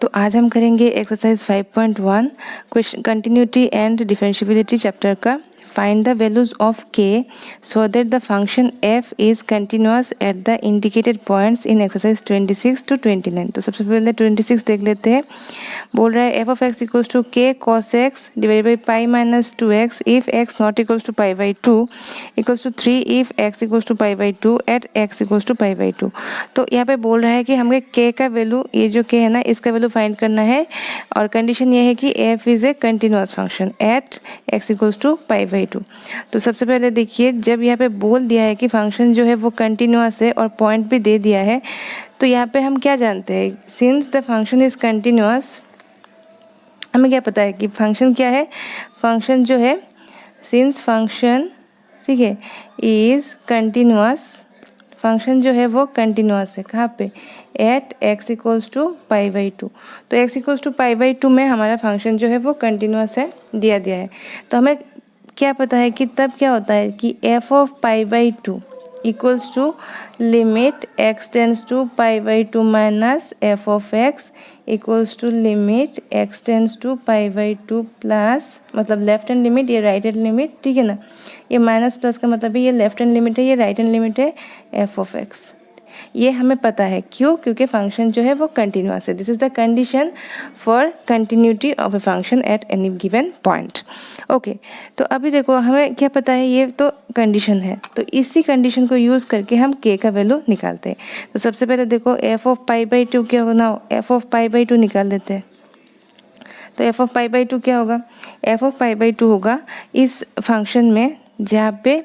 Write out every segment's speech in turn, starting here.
तो आज हम करेंगे exercise 5.1 question continuity and differentiability chapter का। Find the values of k so that the function f is continuous at the indicated points in exercise 26 to 29। तो सबसे पहले 26 देख लेते हैं। बोल रहा है f of x equals to k cos x divided by pi minus 2x if x not equals to pi by 2 equals to 3 if x equals to pi by 2 at x equals to pi by 2। तो यहाँ पे बोल रहा है कि हमें के का वैल्यू, ये जो के है ना, इसका वैल्यू फाइंड करना है और कंडीशन ये है कि f is a continuous function at x equals to pi by 2। तो सबसे पहले देखिए, जब यहाँ पे बोल दिया है कि फंक्शन जो है वो कंटिन्यूअस है और पॉइंट भी दे दिया है, तो यहाँ पे हम क्या जानते हैं, since the function is continuous, हमें क्या पता है कि फंक्शन क्या है। फंक्शन जो है, सिंस फंक्शन, ठीक है, इज कंटिन्यूअस, फंक्शन जो है वो कंटिन्यूअस है। कहाँ पे? At x equals to pi by 2। तो x equals to pi by 2 में हमारा फंक्शन जो है वो कंटिन्यूअस है, दिया है। तो हमें क्या पता है कि तब क्या होता है कि f of pi by 2 equals to limit x tends to pi by 2 minus f of x equals to limit x tends to pi by 2 plus, मतलब लेफ्ट हैंड लिमिट, ये राइट हैंड लिमिट, ठीक है ना। ये minus plus का मतलब है ये लेफ्ट हैंड लिमिट है, ये राइट हैंड लिमिट है एफ ऑफ एक्स। ये हमें पता है, क्यों? क्योंकि फंक्शन जो है वो कंटिन्यूअस है। This is the condition for continuity of a function at any given point. Okay, तो अभी देखो हमें क्या पता है, ये तो कंडीशन है, तो इसी कंडीशन को यूज़ करके हम के का वैल्यू निकालते हैं। तो सबसे पहले देखो एफ ऑफ पाई बाई 2 क्या होना हो, एफ ऑफ पाई बाई 2 निकाल लेते हैं। तो एफ ऑफ पाई बाई 2 क्या होगा? एफ ऑफ पाई बाई 2 होगा इस फंक्शन में जहाँ पे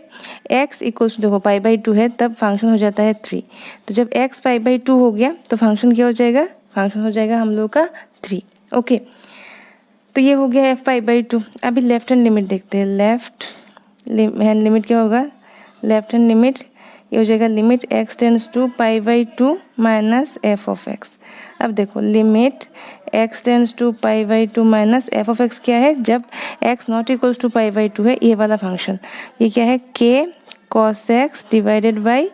x इक्वल्स टू, देखो पाई बाई 2 है तब फंक्शन हो जाता है 3। तो जब x पाई बाई 2 हो गया तो फंक्शन क्या हो जाएगा? फंक्शन हो जाएगा हम लोग का 3। ओके, तो ये हो गया f पाई बाई 2। अभी लेफ्ट हैंड लिमिट देखते हैं। लेफ्ट हैंड लिमिट क्या होगा? लेफ्ट हैंड लिमिट ये हो जाएगा limit x tends to pi by 2 minus f of x. अब देखो limit x tends to pi by 2 minus f of x क्या है? जब x not equals to pi by 2 है, ये वाला फंक्शन, ये क्या है? k cos x divided by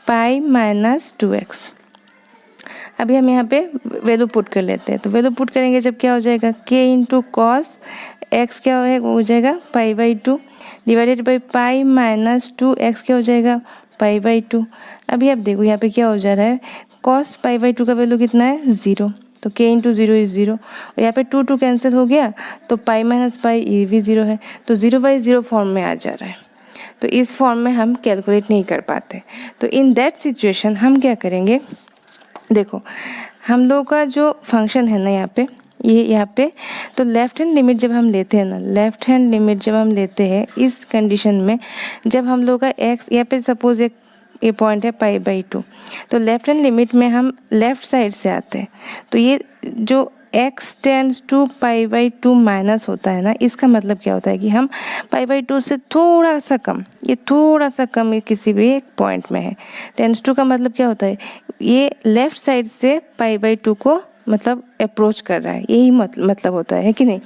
pi minus 2x। अभी हम यहाँ पे वैल्यू पुट कर लेते हैं। तो वैल्यू पुट करेंगे जब क्या हो जाएगा? k इंटू कॉस एक्स क्या हो जाएगा? पाई by 2 divided by pi minus 2x क्या हो जाएगा? पाई बाई 2। अभी आप देखो यहाँ पे क्या हो जा रहा है, कॉस पाई बाई 2 का वैल्यू कितना है? 0। तो k इंटू 0 इज 0 और यहाँ पे 2 कैंसिल हो गया, तो पाई माइनस पाई ये भी 0 है, तो 0/0 फॉर्म में आ जा रहा है। तो इस फॉर्म में हम कैलकुलेट नहीं कर पाते। तो इन दैट सिचुएशन हम क्या करेंगे, देखो हम लोग का जो फंक्शन है ना यहाँ पे, ये यहाँ पे, तो लेफ्ट हैंड लिमिट जब हम लेते हैं ना, लेफ्ट हैंड लिमिट जब हम लेते हैं इस कंडीशन में, जब हम लोग का x यहाँ पे सपोज एक ये पॉइंट है पाई बाई 2, तो लेफ्ट हैंड लिमिट में हम लेफ्ट साइड से आते हैं, तो ये जो x tends to pi by 2 minus होता है ना, इसका मतलब क्या होता है कि हम पाई बाई 2 से थोड़ा सा कम, ये थोड़ा सा कम ये किसी भी एक पॉइंट में है। टेंस टू का मतलब क्या होता है? ये लेफ्ट साइड से पाई बाई 2 को मतलब अप्रोच कर रहा है, यही मतलब होता है कि नहीं।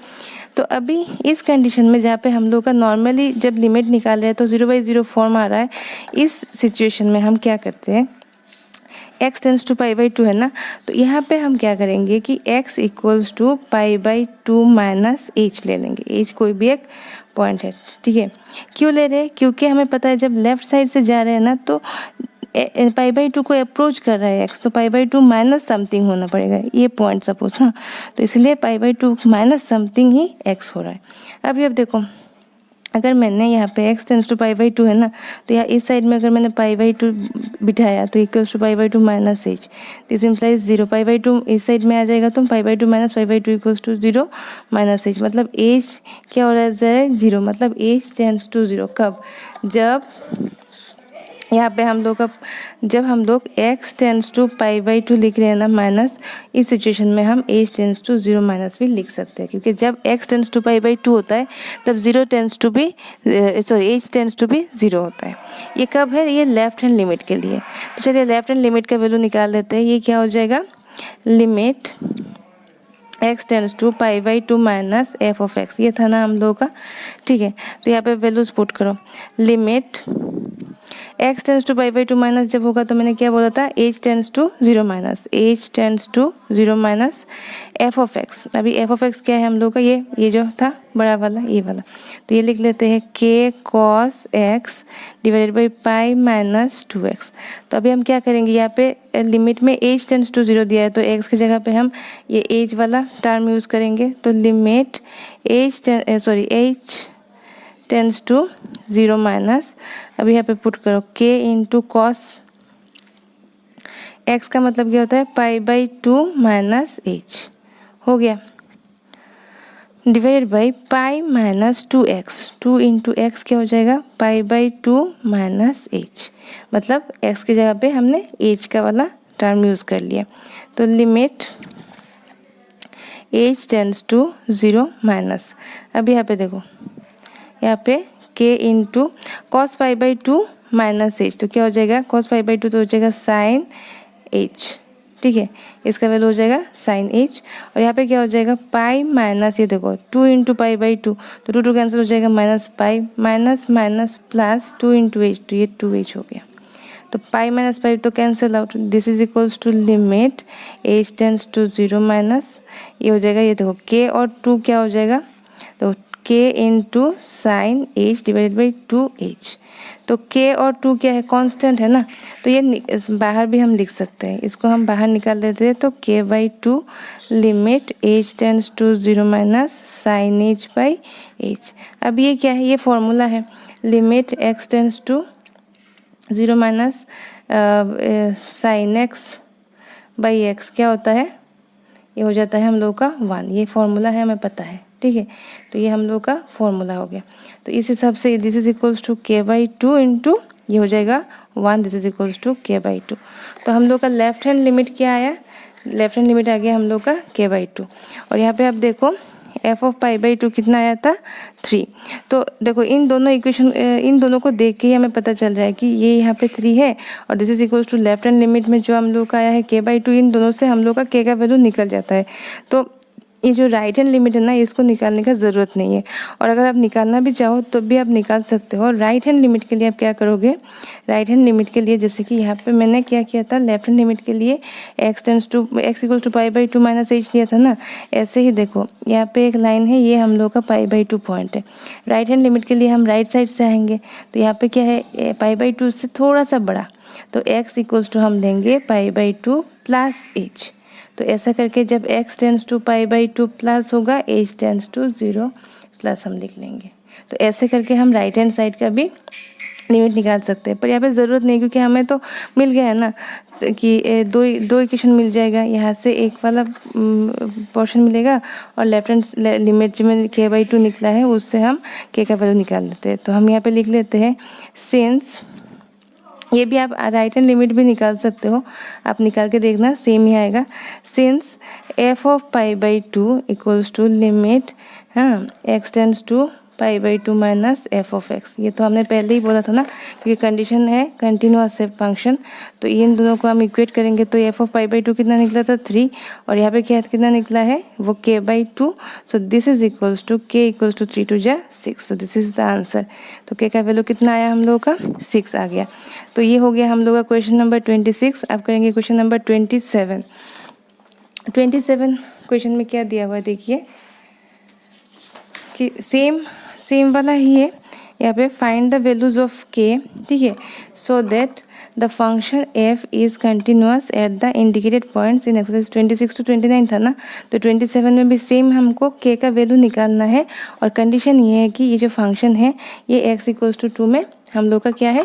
तो अभी इस कंडीशन में जहाँ पे हम लोग का नॉर्मली जब लिमिट निकाल रहे हैं तो 0/0 फॉर्म आ रहा है, इस सिचुएशन में हम क्या करते हैं, x tends to pi by 2 है ना, तो यहाँ पे हम क्या करेंगे कि x equals to pi by 2 minus h ले लेंगे। h कोई भी एक पॉइंट है, ठीक है। क्यों ले रहे हैं? क्योंकि हमें पता है जब लेफ्ट साइड से जा रहे हैं ना, तो पाई बाई 2 को अप्रोच कर रहा है x, तो पाई बाई 2 माइनस समथिंग होना पड़ेगा, ये पॉइंट सपोज, हाँ, तो इसलिए पाई by 2 minus something he x हो रहा है। अभी अब देखो, अगर मैंने यहाँ पे x tends to pi by 2 है ना, तो यहाँ इस साइड में अगर मैंने पाई बाई 2 बिठाया तो equals to pi by 2 minus h, this implies 0। Pi by 2 इस साइड में आ जाएगा तो pi by 2 minus pi by 2 equals to 0 minus h, मतलब h क्या हो रहा है? 0, मतलब h टेंस टू 0 कब? जब यहाँ पे हम लोग का, जब हम लोग x tends to pi by 2 लिख रहे हैं ना माइनस, इस सिचुएशन में हम h टेंस टू 0 माइनस भी लिख सकते हैं, क्योंकि जब x tends to pi by 2 होता है तब h टेंस टू भी 0 होता है। ये कब है? ये लेफ्ट हैंड लिमिट के लिए। तो चलिए लेफ्ट हैंड लिमिट का वैल्यू निकाल लेते हैं। ये क्या हो जाएगा? Limit x tends to pi by 2 minus f of x, ये था ना हम लोग का, ठीक है। तो यहाँ पे वैल्यूज पुट करो। Limit x tends to pi by two minus जब होगा तो मैंने क्या बोला था, h tends to 0 minus, h tends to 0 minus f of x. अभी एफ ऑफ एक्स क्या है हम लोग का, ये जो था बड़ा वाला, ये वाला, तो ये लिख लेते हैं k cos x divided by pi minus 2x। तो अभी हम क्या करेंगे, यहाँ पे लिमिट में h टेंस टू 0 दिया है तो x की जगह पे हम ये h वाला टर्म यूज़ करेंगे। तो limit h tends to 0 minus, अभी यहाँ पे पुट करो k इंटू कॉस x का मतलब क्या होता है, पाई बाई 2 माइनस h हो गया, divided by pi minus 2x, 2 into x क्या हो जाएगा, पाई बाई 2 माइनस h, मतलब x की जगह पे हमने h का वाला टर्म यूज़ कर लिया। तो limit h tends to 0 minus, अब यहाँ पे देखो, यहाँ पे k into cos pi by 2 minus h, तो क्या हो जाएगा, कॉस पाई बाई 2 तो हो जाएगा साइन h, ठीक है, इसका वैल्यू हो जाएगा साइन h। और यहाँ पे क्या हो जाएगा, पाई माइनस, ये देखो 2 इंटू पाई बाई 2, तो 2 कैंसिल हो जाएगा, minus pi minus minus plus 2 into H, तो ये 2h हो गया। तो पाई माइनस पाई तो cancel out, this is equals to limit h tends to 0 minus, ये हो जाएगा, ये देखो k और 2 क्या हो जाएगा, तो k into sine h divided by 2h। तो k और 2 क्या है, कांस्टेंट है ना, तो ये बाहर भी हम लिख सकते हैं, इसको हम बाहर निकाल देते हैं। तो k by 2 limit h tends to 0 minus sine h by h। अब ये क्या है, ये फॉर्मूला है, limit x tends to 0 minus sine x by x क्या होता है, ये हो जाता है हम लोग का 1, ये फॉर्मूला है, हमें पता है, ठीक है। तो ये हम लोग का फॉर्मूला हो गया। तो इस हिसाब से this is equals to k by 2 into ये हो जाएगा 1, this is equals to k by 2। तो हम लोग का लेफ्ट हैंड लिमिट क्या आया, लेफ्ट हैंड लिमिट आ गया हम लोग का k बाई 2। और यहाँ पे आप देखो एफ ऑफ पाई बाई 2 कितना आया था, 3। तो देखो इन दोनों इक्वेशन, इन दोनों को देख के ही हमें पता चल रहा है कि ये यहाँ पे 3 है और this is equals to left hand limit में जो हम लोग का आया है k बाई 2, इन दोनों से हम लोग का k का वैल्यू निकल जाता है। तो ये जो राइट हैंड लिमिट है ना, इसको निकालने का ज़रूरत नहीं है, और अगर आप निकालना भी चाहो तो भी आप निकाल सकते हो। राइट हैंड लिमिट के लिए आप क्या करोगे, राइट हैंड लिमिट के लिए जैसे कि यहाँ पे मैंने क्या किया था, लेफ्ट हैंड लिमिट के लिए x tends to x equals to pi by 2 minus h लिया था ना, ऐसे ही देखो यहाँ पे एक लाइन है, ये हम लोग का पाई बाई 2 पॉइंट है। राइट हैंड लिमिट के लिए हम राइट साइड से आएंगे, तो यहाँ पे क्या है, पाई बाई 2 से थोड़ा सा बड़ा, तो x इक्वल्स टू हम लेंगे पाई बाई 2 प्लस h। तो ऐसा करके जब x tends to pi by 2 plus होगा, h टेंस टू 0 प्लस हम लिख लेंगे। तो ऐसे करके हम राइट हैंड साइड का भी लिमिट निकाल सकते हैं, पर यहाँ पे ज़रूरत नहीं, क्योंकि हमें तो मिल गया है ना कि दो इक्वेशन मिल जाएगा, यहाँ से एक वाला पोर्शन मिलेगा और लेफ्ट हैंड लिमिट में k बाई 2 निकला है उससे हम k का वैल्यू निकाल लेते हैं। तो हम यहाँ पे लिख लेते हैं सिंस, ये भी आप राइट हैंड लिमिट भी निकाल सकते हो, आप निकाल के देखना सेम ही आएगा। Since f of pi by 2 equals to limit, हाँ, x tends to pi by 2 minus f of x, ये तो हमने पहले ही बोला था ना, क्योंकि कंडीशन है कंटिन्यूअस है फंक्शन। तो इन दोनों को हम इक्वेट करेंगे तो एफ ऑफ पाई बाई 2 कितना निकला था, 3, और यहाँ पे क्या कितना निकला है, वो k by 2। So this is equals to k equals to 3 2 6, so this is the answer. तो k का वैल्यू कितना आया हम लोग का, 6 आ गया। तो ये हो गया हम लोग का क्वेश्चन नंबर 26। अब करेंगे क्वेश्चन नंबर 27। 27 क्वेश्चन में क्या दिया हुआ है, देखिए कि सेम वाला ही है, यहाँ पे find the values of k, ठीक है, so that the function f is continuous at the indicated points in exercise 26 to 29 था ना। तो 27 में भी सेम हमको k का वैल्यू निकालना है, और कंडीशन ये है कि ये जो फंक्शन है ये x इक्वल्स टू 2 में हम लोग का क्या है,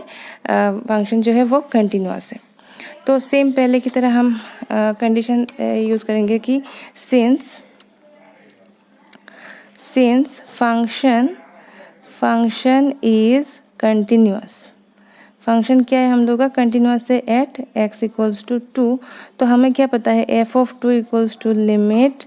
फंक्शन जो है वो कंटिन्यूअस है। तो सेम पहले की तरह हम कंडीशन यूज़ करेंगे कि since function is continuous, function क्या है हम लोग का, कंटिन्यूअस है एट x इक्वल्स टू 2। तो हमें क्या पता है, f of 2 equals to limit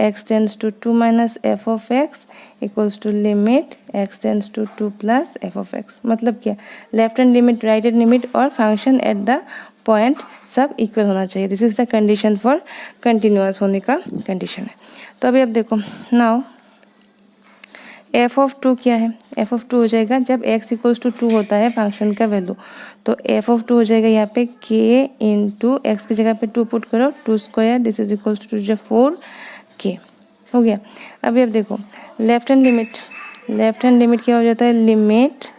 x tends to 2 minus f of x equals to limit x tends to 2 plus f of x। मतलब क्या, left hand limit, right hand limit और function at the point सब equal होना चाहिए। This is the condition for continuous होने का condition है। तो अभी अब देखो, नाउ एफ ऑफ टू क्या है, एफ ऑफ टू हो जाएगा जब एक्स इक्वल्स टू 2 होता है फंक्शन का वैल्यू, तो एफ ऑफ टू हो जाएगा यहाँ पे के इंटू एक्स की जगह पे 2 पुट करो, 2 square this is equals to 2 4 के हो गया। अभी अब देखो left hand limit, left hand limit क्या हो जाता है, limit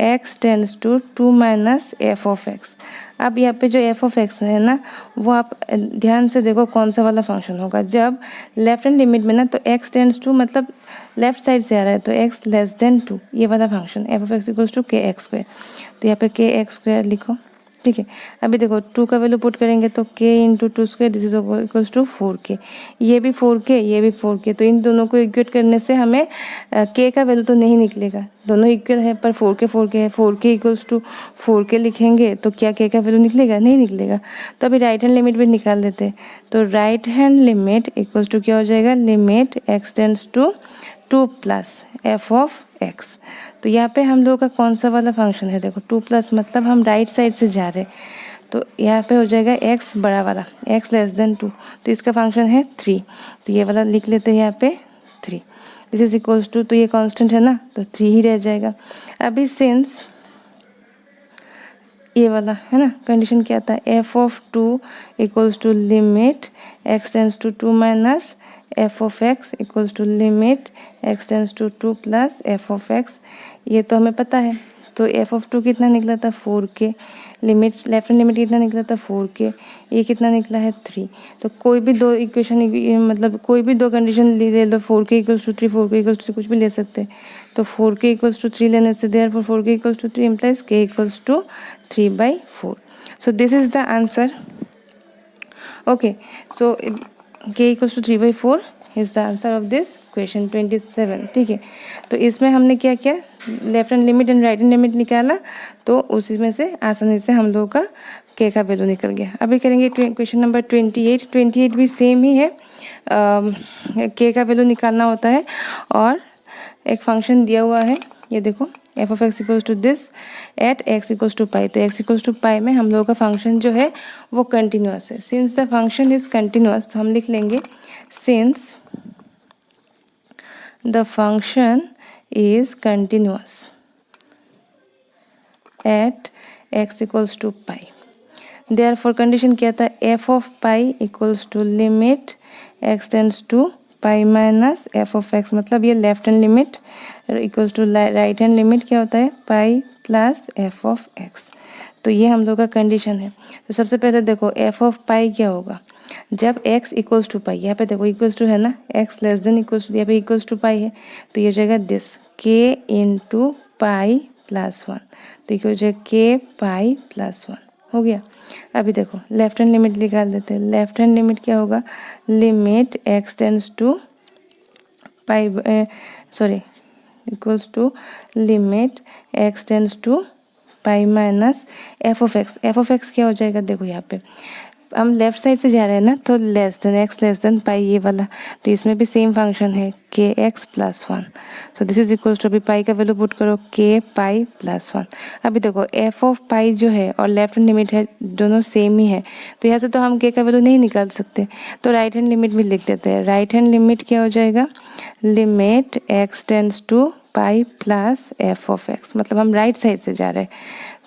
x tends to 2 minus f of x. अब यहाँ पे जो एफ ऑफ एक्स है ना, वो आप ध्यान से देखो कौन सा वाला फंक्शन होगा। जब लेफ्ट हैंड लिमिट में ना तो x टेंड्स टू मतलब लेफ्ट साइड से आ रहा है तो x लेस देन 2, ये वाला function f of x equals to k x square, तो यहाँ पे के एक्स स्क्वायर लिखो, ठीक है। अभी देखो 2 का वैल्यू पुट करेंगे तो k into 2 square this is equals to 4k, ये भी 4k ये भी 4k, तो इन दोनों को इक्वेट करने से हमें k का वैल्यू तो नहीं निकलेगा, दोनों इक्वल है पर 4k है, 4k इक्वल्स टू 4k लिखेंगे तो क्या k का वैल्यू निकलेगा, नहीं निकलेगा। तो अभी राइट हैंड लिमिट भी निकाल देते हैं, तो right hand limit equals to क्या हो जाएगा, limit x tends to 2 plus f of x. तो यहाँ पे हम लोगों का कौन सा वाला फंक्शन है, देखो 2 प्लस मतलब हम राइट साइड से जा रहे हैं, तो यहाँ पे हो जाएगा x बड़ा वाला, x लेस देन 2, तो इसका फंक्शन है 3, तो ये वाला लिख लेते हैं यहाँ पे 3, दिस इज इक्वल्स टू, तो ये कांस्टेंट है ना तो 3 ही रह जाएगा। अभी सिंस ये वाला है ना कंडीशन क्या था, f of 2 equals to limit x tends to 2 minus f of x equals to limit x tends to 2 plus f of x, ये तो हमें पता है। तो एफ ऑफ 2 कितना निकला था 4k, limit left hand limit कितना निकला था 4k, ये कितना निकला है 3। तो कोई भी दो इक्वेशन मतलब कोई भी दो कंडीशन ले लो, 4k equals to 3 4k equals to कुछ भी ले सकते हैं, तो 4k इक्वल्स टू 3 लेने से therefore 4k equals to 3 implies k equals to 3/4। So this is the answer. Okay, so k equals to 3/4 is the answer of this question 27, ठीक है। तो इसमें हमने क्या किया, left hand limit and right hand limit निकाला, तो उसी में से आसानी से हम लोगों का k का वैल्यू निकल गया। अभी करेंगे क्वेश्चन नंबर 28 भी सेम ही है, k का वैल्यू निकालना होता है और एक फंक्शन दिया हुआ है, ये देखो f of x equals to this at x equals to pi, तो एक्स इक्वल्स टू पाई में हम लोगों का फंक्शन जो है वो कंटिन्यूअस है। Since the function is continuous तो हम लिख लेंगे since the function is continuous at x equals to pi, therefore condition क्या था, f of pi equals to limit x tends to pi minus f of x, मतलब ये left hand limit equals to right hand limit क्या होता है pi plus f of x, तो ये हम लोग का कंडीशन है। तो सबसे पहले देखो एफ ऑफ पाई क्या होगा, जब x इक्वल्स टू पाई, यहाँ पे देखो इक्वल्स टू है ना, x less than equals to, यहाँ पे इक्वल्स टू पाई है, तो ये हो जाएगा this k into pi plus 1, तो ये हो जाएगा k पाई प्लस 1 हो गया। अभी देखो लेफ्ट हैंड लिमिट निकाल देते हैं, लेफ्ट हैंड लिमिट क्या होगा, limit x tends to pi equals to limit x tends to pi minus f of x, f of x क्या हो जाएगा, देखो यहाँ पे हम लेफ्ट साइड से जा रहे हैं ना, तो less than x less than pi ये वाला, तो इसमें भी सेम फंक्शन है k x plus 1, so this is equals to, अभी पाई का वैल्यू पुट करो के पाई प्लस 1। अभी देखो एफ ऑफ पाई जो है और लेफ्ट हैंड लिमिट है दोनों सेम ही है, तो यहाँ से तो हम के का वैल्यू नहीं निकाल सकते, तो राइट हैंड लिमिट भी लिख देते हैं। राइट हैंड लिमिट क्या हो जाएगा, limit x tends to pi plus f of x, मतलब हम राइट साइड से जा रहे हैं,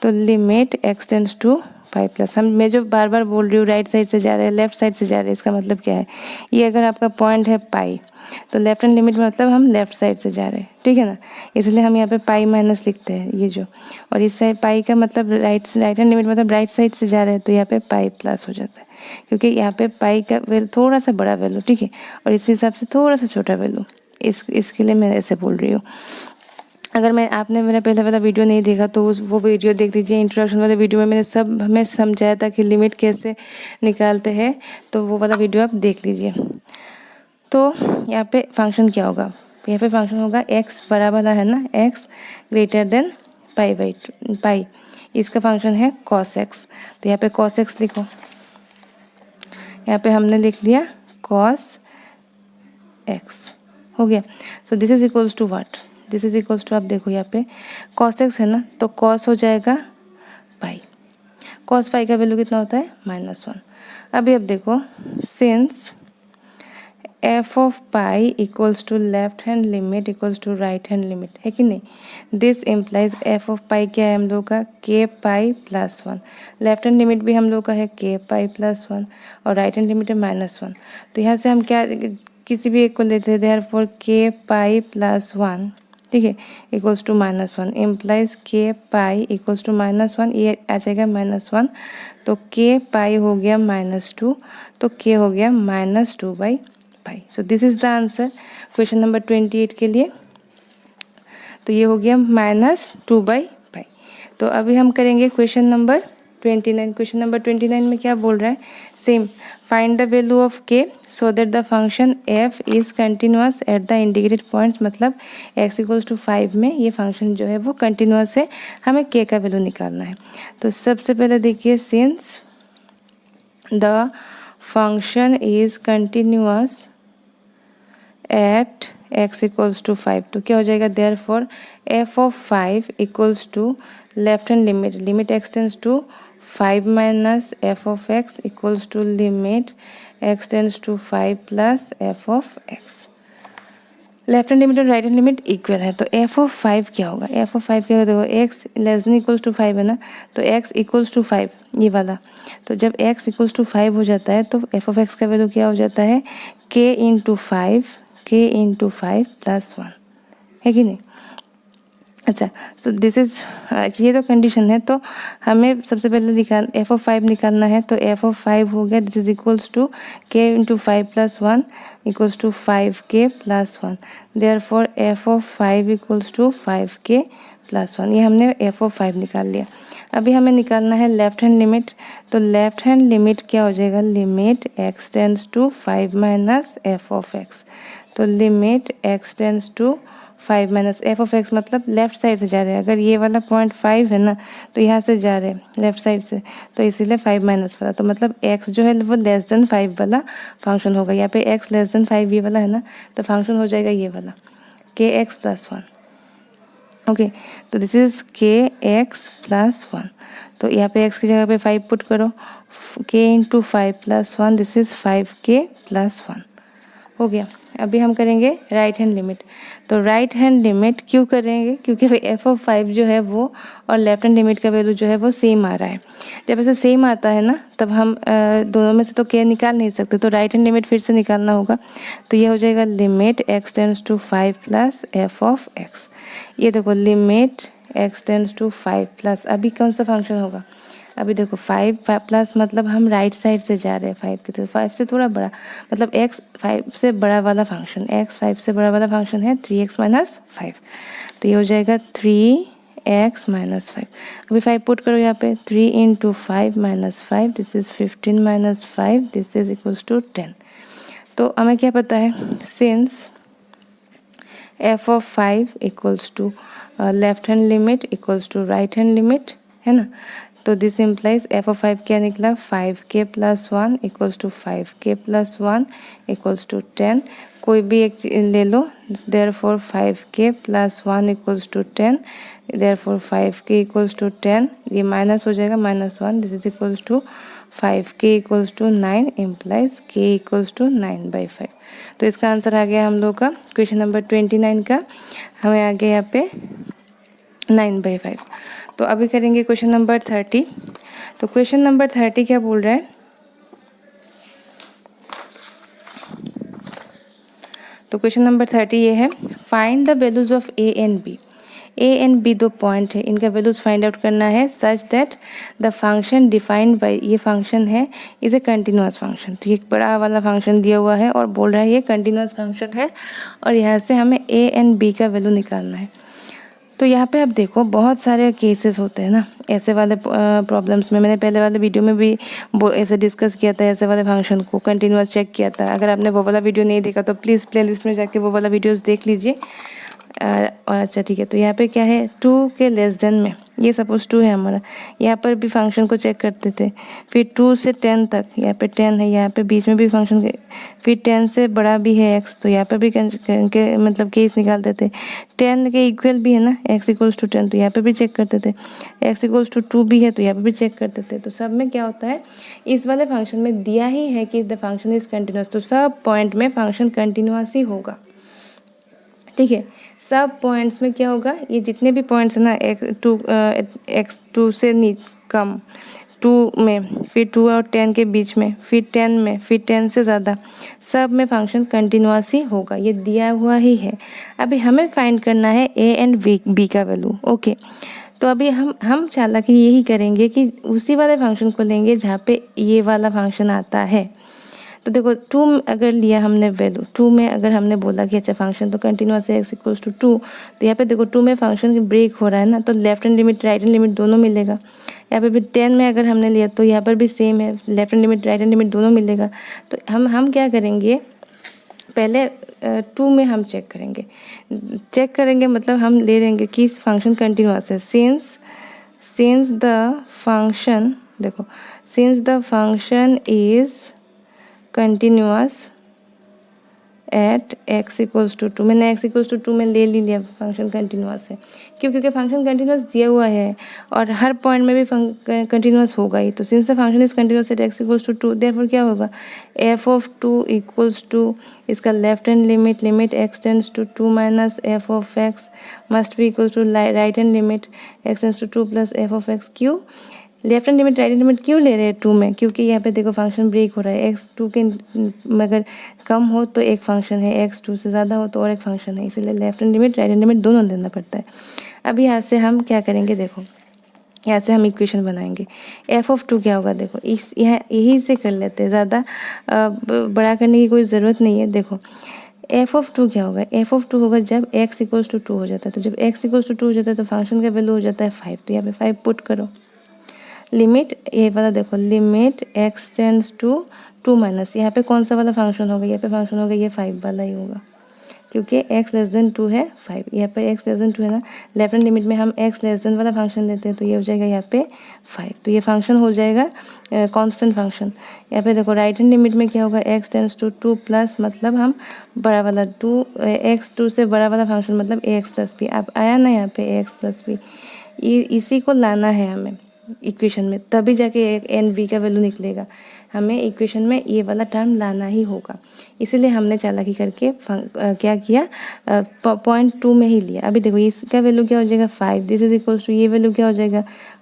तो limit x tends to pi plus, हम मैं जो बार बार बोल रही हूँ राइट साइड से जा रहे हैं लेफ्ट साइड से जा रहे हैं, इसका मतलब क्या है, ये अगर आपका पॉइंट है पाई तो लेफ्ट हैंड लिमिट मतलब हम लेफ्ट साइड से जा रहे हैं, ठीक है ना, इसलिए हम यहाँ पे पाई माइनस लिखते हैं ये जो, और इस साइड पाई का मतलब राइट हैंड लिमिट मतलब राइट साइड से जा रहे हैं, तो यहाँ पे पाई प्लस हो जाता है, क्योंकि यहाँ पे पाई का वैल्यू थोड़ा सा बड़ा वैल्यू, ठीक है, और इस हिसाब से थोड़ा सा छोटा वैल्यू, इसके लिए मैं ऐसे बोल रही हूँ। अगर आपने मेरा पहला वाला वीडियो नहीं देखा तो वो वीडियो देख लीजिए, इंट्रोडक्शन वाले वीडियो में मैंने सब हमें समझाया था कि लिमिट कैसे निकालते हैं, तो वो वाला वीडियो आप देख लीजिए। तो यहाँ पे फंक्शन क्या होगा, यहाँ पे फंक्शन होगा x बड़ा वाला है ना, x ग्रेटर देन पाई, इसका फंक्शन है cos x, तो यहाँ पे cos x लिखो, यहाँ पे हमने लिख दिया cos x हो गया। So this is equals to what, this is equals to, आप देखो यहाँ पे cos x है ना, तो cos हो जाएगा पाई, cos पाई का वैल्यू कितना होता है -1। अभी अब देखो since f of pi equals to left hand limit equals to right hand limit, है कि नहीं। This implies f of pi क्या है हम लोग का, के pi plus 1। Left hand limit भी हम लोग का है के पाई प्लस 1 और राइट हैंड लिमिट है -1। तो यहाँ से हम क्या किसी भी एक को लेते हैं, देयरफॉर के पाई प्लस 1, ठीक है, इक्वल्स टू -1 इम्प्लाइज के पाई इक्वल्स टू -1, ये आ जाएगा -1, तो के पाई हो गया -2, तो के हो गया -2/पाई। So this is the answer question number 28 के लिए। तो ये हो गया -2/पाई। तो अभी हम करेंगे क्वेश्चन नंबर 29। क्वेश्चन नंबर 29 में क्या बोल रहा है, same find the value of k so that the function f is continuous at the indicated points, मतलब x इक्वल्स टू 5 में ये फंक्शन जो है वो कंटिन्यूअस है, हमें के का वैल्यू निकालना है। तो सबसे पहले देखिए, since the function is continuous at x equals to 5, तो क्या हो जाएगा, therefore f of 5 equals to left hand limit, limit x tends to 5 minus f of x equals to limit x tends to 5 plus f of x। Left hand limit और right hand limit equal है, तो f of 5 क्या होगा, f of 5 क्या होगा, देखो x less than equals to 5 है ना, तो x इक्वल्स टू 5 ये वाला, तो जब x इक्वल्स टू 5 हो जाता है तो f ऑफ x का वैल्यू क्या हो जाता है, k इंटू 5 प्लस 1, है कि नहीं। अच्छा, सो दिस इज, ये तो कंडीशन है, तो हमें सबसे पहले f ऑफ 5 निकालना है, तो f ऑफ 5 हो गया, this is equals to k into 5 plus 1 equals to 5k plus 1, therefore f of 5 equals to 5k plus 1। ये हमने f ऑफ 5 निकाल लिया। अभी हमें निकालना है लेफ्ट हैंड लिमिट, तो लेफ्ट हैंड लिमिट क्या हो जाएगा, limit x tends to 5 minus f of x, तो limit x tends to 5 minus f of x, मतलब लेफ्ट साइड से जा रहे हैं, अगर ये वाला पॉइंट 5 है ना, तो यहाँ से जा रहे हैं लेफ्ट साइड से, तो इसीलिए 5 माइनस वाला, तो मतलब x जो है वो लेस देन 5 वाला फंक्शन होगा। यहाँ पे x लेस देन 5 ये वाला है ना, तो फंक्शन हो जाएगा ये वाला kx प्लस 1। ओके, तो दिस इज kx प्लस 1, तो यहाँ पे x की जगह पे 5 पुट करो, k into 5 plus 1, this is 5k plus 1, हो गया। अभी हम करेंगे राइट हैंड लिमिट, तो राइट हैंड लिमिट क्यों करेंगे, क्योंकि f ऑफ 5 जो है वो और लेफ्ट हैंड लिमिट का वैल्यू जो है वो सेम आ रहा है। जब ऐसे सेम आता है ना, तब हम दोनों में से तो k निकाल नहीं सकते, तो राइट हैंड लिमिट फिर से निकालना होगा, तो ये हो जाएगा limit x tends to 5 plus f of x। ये देखो limit x tends to 5 plus, अभी कौन सा फंक्शन होगा, अभी देखो 5 प्लस मतलब हम राइट साइड से जा रहे हैं 5 की तरफ, 5 से थोड़ा बड़ा, मतलब x 5 से बड़ा वाला फंक्शन, x 5 से बड़ा वाला फंक्शन है 3x माइनस 5, तो ये हो जाएगा 3x माइनस 5। अभी 5 पुट करो यहाँ पे, 3 into 5 minus 5, this is 15 minus 5, this is equals to 10। तो हमें क्या पता है, since f of 5 equals to left hand limit equals to right hand limit, है ना, तो दिस इम्प्लाइज f ऑफ 5 क्या निकला, 5k plus 1 equals to 5k plus 1 equals to 10, कोई भी एक ले लो, therefore 5k plus 1 equals to 10, therefore 5k equals to 10, ये माइनस हो जाएगा -1, this is equals to 5k equals to 9 implies k equals to 9/5। तो इसका आंसर आ गया हम लोग का क्वेश्चन नंबर 29 का, हमें आ गया यहाँ पे 9/5। तो अभी करेंगे क्वेश्चन नंबर 30। तो क्वेश्चन नंबर 30 क्या बोल रहा है, तो क्वेश्चन नंबर 30 ये है, find the values of a and b। a and b दो पॉइंट है, इनका वैल्यूज फाइंड आउट करना है such that the function defined by, ये फंक्शन है इज ए कंटिन्यूअस फंक्शन, तो ये एक बड़ा वाला फंक्शन दिया हुआ है और बोल रहा है ये कंटिन्यूअस फंक्शन है, और यहाँ से हमें a एंड b का वैल्यू निकालना है। तो यहाँ पे आप देखो बहुत सारे केसेस होते हैं ना ऐसे वाले प्रॉब्लम्स में, मैंने पहले वाले वीडियो में भी ऐसे डिस्कस किया था, ऐसे वाले फंक्शन को कंटिन्यूअस चेक किया था। अगर आपने वो वाला वीडियो नहीं देखा तो प्लीज़ प्लेलिस्ट में जाके वो वाला वीडियोस देख लीजिए। और अच्छा ठीक है, तो यहाँ पे क्या है 2 के लेस देन में, ये सपोज 2 है हमारा, यहाँ पर भी फंक्शन को चेक करते थे। फिर 2 से 10 तक, यहाँ पे 10 है, यहाँ पे बीच में भी फंक्शन के, फिर 10 से बड़ा भी है x, तो यहाँ पर भी के मतलब केस निकालते थे। 10 के इक्वल भी है ना, x इक्वल्स टू 10, तो यहाँ पे भी चेक करते थे। x इक्वल्स टू 2 भी है, तो यहाँ पे भी चेक करते थे। तो सब में क्या होता है, इस वाले फंक्शन में दिया ही है कि द फंक्शन इज कंटिन्यूस, तो सब पॉइंट में फंक्शन कंटिन्यूस ही होगा। ठीक है, सब पॉइंट्स में क्या होगा, ये जितने भी पॉइंट्स है ना, x2 से कम, 2 में, फिर 2 और 10 के बीच में, फिर 10 में, फिर 10 से ज़्यादा, सब में फंक्शन कंटिन्यूस ही होगा, ये दिया हुआ ही है। अभी हमें फाइंड करना है a एंड b का वैल्यू। ओके, तो अभी हम चालाकी यही करेंगे कि उसी वाले फंक्शन को लेंगे जहाँ पे ये वाला फंक्शन आता है। तो देखो 2 अगर लिया हमने वैल्यू, 2 में अगर हमने बोला कि अच्छा फंक्शन तो कंटिन्यूस है x इक्वल्स टू 2, तो यहाँ पे देखो 2 में फंक्शन ब्रेक हो रहा है ना, तो left hand limit right hand limit दोनों मिलेगा। यहाँ पे भी 10 में अगर हमने लिया तो यहाँ पर भी सेम है, left hand limit right hand limit दोनों मिलेगा। तो हम क्या करेंगे, पहले 2 में हम चेक करेंगे मतलब हम ले लेंगे कि फंक्शन कंटिन्यूस है। सिंस द फंक्शन, देखो since the function is continuous at x equals to 2, मैंने x इक्वल्स टू 2 में ले लिया फंक्शन कंटिन्यूस है, क्योंकि फंक्शन कंटिन्यूस दिया हुआ है और हर पॉइंट में भी कंटिन्यूस होगा ही। तो since the function is continuous at x equals to 2, therefore क्या होगा, f ऑफ 2 इक्वल्स टू, इसका left hand limit x tends to 2 minus f of x must भी equals to right hand limit x tends to 2 plus f of x। क्यों left hand limit right hand limit क्यों ले रहे हैं 2 में, क्योंकि यहाँ पे देखो फंक्शन ब्रेक हो रहा है, x 2 के अगर कम हो तो एक फंक्शन है, x 2 से ज़्यादा हो तो और एक फंक्शन है, इसीलिए left hand limit right hand limit दोनों लेना पड़ता है। अभी यहाँ से हम क्या करेंगे, देखो यहाँ से हम इक्वेशन बनाएंगे। f ऑफ 2 क्या होगा, देखो इस यही से कर लेते हैं, ज़्यादा बड़ा करने की कोई ज़रूरत नहीं है। देखो f ऑफ 2 क्या होगा, f ऑफ 2 होगा जब x इक्वल्स टू 2 हो जाता है, तो जब x इक्वल्स टू 2 हो जाता है तो फंक्शन का वैल्यू हो जाता है 5, तो यहाँ पे 5 पुट करो। लिमिट ये वाला देखो, limit x tends to 2 minus, यहाँ पे कौन सा वाला फंक्शन होगा, यहाँ पे फंक्शन होगा ये 5 वाला ही होगा, क्योंकि x लेस देन 2 है 5, यहाँ पे x लेस देन 2 है ना, लेफ्ट हैंड लिमिट में हम x लेस देन वाला फंक्शन लेते हैं, तो ये हो जाएगा यहाँ पे 5, तो ये फंक्शन हो जाएगा कांस्टेंट फंक्शन। यहाँ पे देखो राइट हैंड लिमिट में क्या होगा, x टेंड्स टू 2 प्लस, मतलब हम बड़ा वाला 2 x 2 से बड़ा वाला फंक्शन मतलब ax प्लस बी, अब आया ना यहाँ पे ax प्लस बी, इसी को लाना है हमें इक्वेशन में, तभी जाके एन बी का वैल्यू निकलेगा। हमें इक्वेशन में ये वाला टर्म लाना ही होगा, इसीलिए हमने चालाकी करके क्या किया, 0.2 में ही लिया। अभी देखो इसका वैल्यू क्या हो जाएगा 5, दिस इज इक्वल्स टू, ये वैल्यू क्या हो जाएगा,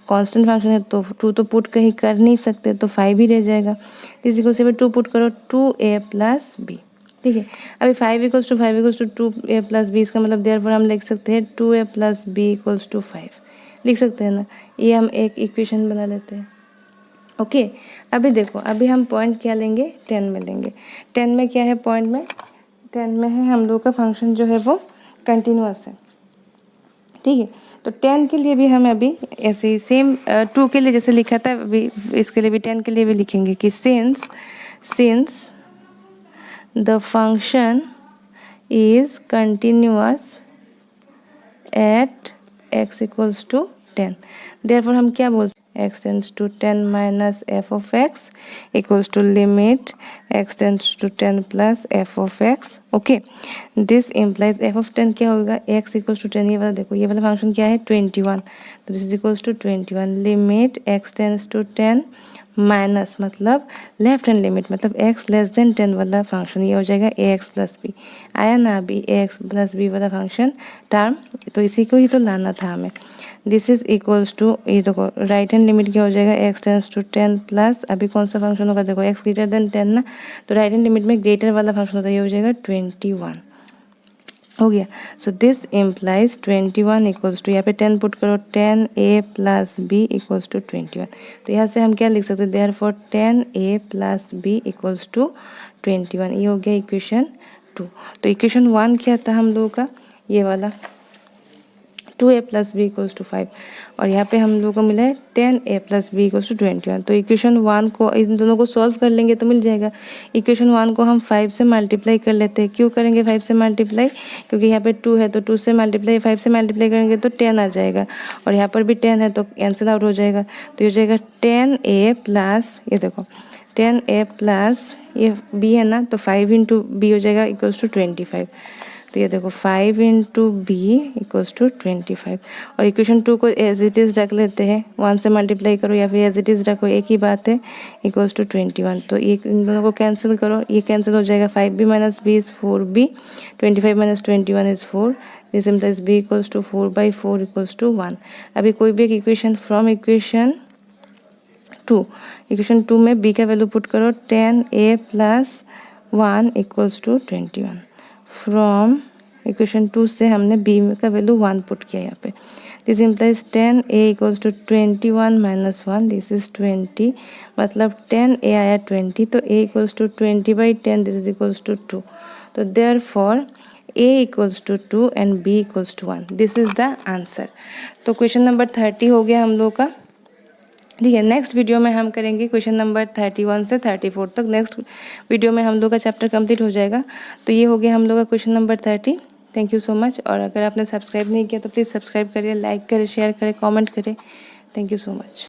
कांस्टेंट फंक्शन है तो 2 तो पुट कहीं कर नहीं सकते, तो 5 ही रह जाएगा। दिस इक्वल्स टू 2 पुट करो 2a प्लस बी, ठीक है। अभी 5 equals to 2a plus B, इसका मतलब देयरफॉर हम लिख सकते हैं 2a plus b equals to 5, लिख सकते हैं ना, ये हम एक इक्वेशन बना लेते हैं। ओके, अभी देखो अभी हम पॉइंट क्या लेंगे, 10 में लेंगे। 10 में क्या है, पॉइंट में 10 में है हम लोग का फंक्शन जो है वो कंटिन्यूस है, ठीक है। तो 10 के लिए भी हमें अभी ऐसे ही सेम 2 के लिए जैसे लिखा था, अभी इसके लिए भी 10 के लिए भी लिखेंगे कि since the function is continuous at x equals to 10, therefore हम क्या बोल सकते हैं, x tends to 10 minus f of x equals to limit x tends to 10 plus f of x। Okay, this implies f of 10 क्या होगा, x equals to 10, ये वाला देखो, ये वाला फंक्शन क्या है 21, तो this is equals to 21, limit x tends to 10 minus मतलब लेफ्ट हैंड लिमिट मतलब x लेस देन 10 वाला फंक्शन, ये हो जाएगा ax प्लस बी। आया ना अभी ax प्लस बी वाला फंक्शन टर्म, तो इसी को ही तो लाना था हमें। दिस इज इक्वल्स टू, ये देखो राइट हैंड लिमिट क्या हो जाएगा, x टेंड्स टू 10 प्लस, अभी कौन सा फंक्शन होगा, देखो x ग्रेटर देन 10 ना, तो राइट हैंड लिमिट में ग्रेटर वाला फंक्शन होता है, ये हो जाएगा 21, हो गया। So this implies 21 equals to, यहाँ पे 10 पुट करो, 10a plus b equals to 21, तो यहाँ से हम क्या लिख सकते हैं, therefore 10a plus b equals to 21, ये हो गया इक्वेशन 2। तो इक्वेशन 1 क्या था हम लोगों का, ये वाला 2a plus b equals to 5 और यहाँ पे हम लोगों को मिला है 10a plus b equals to 21। तो इक्वेशन 1 को इन दोनों को सॉल्व कर लेंगे तो मिल जाएगा। इक्वेशन 1 को हम 5 से मल्टीप्लाई कर लेते हैं। क्यों करेंगे 5 से मल्टीप्लाई? क्योंकि यहाँ पे 2 है तो 2 से मल्टीप्लाई 5 से मल्टीप्लाई करेंगे तो 10 आ जाएगा और यहाँ पर भी 10 है तो कैंसिल आउट हो जाएगा। तो ये हो जाएगा 10a प्लस, ये देखो 10a प्लस ये b है ना, तो 5 इंटू बी हो जाएगा इक्वल्स टू 25। तो ये देखो 5 इंटू बी इक्वल्स टू 25 और इक्वेशन 2 को एज इट इज़ रख लेते हैं। 1 से मल्टीप्लाई करो या फिर एज इट इज़ रखो, एक ही बात है, इक्वल्स टू 21। तो ये इन दोनों को कैंसिल करो, ये कैंसिल हो जाएगा। 5b minus b is 4b, 25 minus 21 is 4, this implies b equals to 4/4 equals to 1। अभी कोई भी एक इक्वेशन फ्रॉम इक्वेशन 2 में b का वैल्यू पुट करो, 10a plus 1 equals to 21। From equation 2 से हमने b का वैल्यू 1 पुट किया यहाँ पे। This implies 10a equals to 21 minus 1, this is 20, मतलब 10a आया 20, तो a equals to 20/10, this is equals to 2। तो therefore a equals to 2 and b equals to 1, this is the answer. तो question number 30 हो गया हम लोग का। ठीक है, नेक्स्ट वीडियो में हम करेंगे क्वेश्चन नंबर 31 से 34 तक। नेक्स्ट वीडियो में हम लोग का चैप्टर कंप्लीट हो जाएगा। तो ये हो गया हम लोग का question number 30। Thank you so much. और अगर आपने सब्सक्राइब नहीं किया तो प्लीज़ सब्सक्राइब करिए, लाइक करें, शेयर करें, कमेंट करें। Thank you so much.